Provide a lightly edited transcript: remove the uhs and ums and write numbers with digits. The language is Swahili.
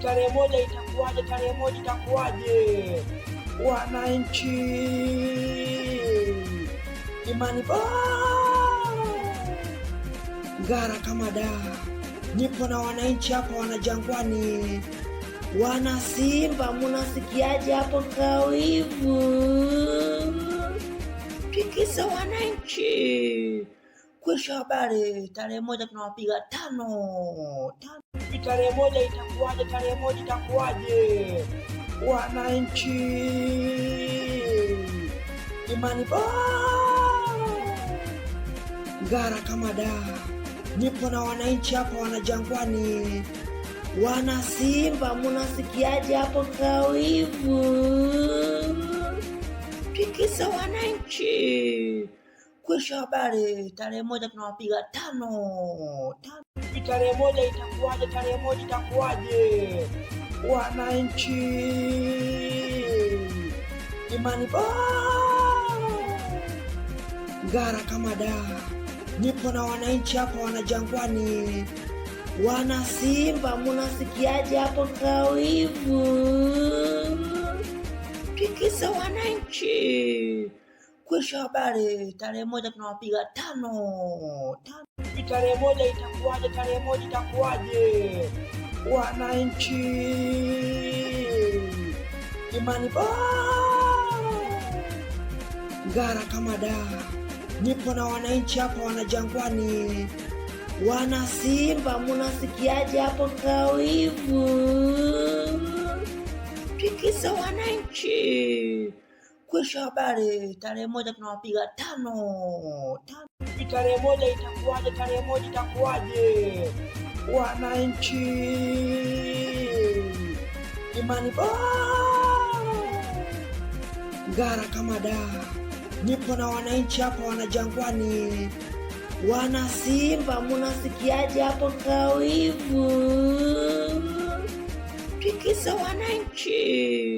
tarehe moja itakuwaje? Tarehe moja itakuwaje? Wananchi, imani ngara kama da. Nipo na wananchi hapa wana Jangwani. Wana Simba, munasikiaje hapo kawivu? Tikisa wananchi. Kwisha habari, tarehe moja tunawapiga tano. Tarehe moja itakuwaje? Tarehe moja itakuwaje? Wananchi, imani ngara kama da. Nipo na wananchi hapa wana Jangwani. Wana Simba, munasikiaje hapo kawivu? Tikisa wananchi. Kwisha habari, tarehe moja tunawapiga tano. Tarehe moja itakuwaje? Tarehe moja itakuwaje? Wananchi, imani ngara kama da. Nipo na wananchi hapa wana Jangwani. Wana Simba, munasikiaje hapo kawivu? Tikisa wananchi. Kwisha habari, tarehe moja tunawapiga tano. Tarehe moja itakuwaje? Tarehe moja itakuwaje? Wananchi, imani ngara kama da. Nipo na wananchi hapa wana Jangwani. Wana Simba, munasikiaje hapo kawivu? Tikisa wananchi. Kwisha habari, tarehe moja tunawapiga tano. Tarehe moja itakuwaje? Tarehe moja itakuwaje? Wananchi, imani ngara kama da. Nipo na wananchi hapa wana Jangwani. Wana Simba, munasikiaje hapo kawivu? Tikisa wananchi.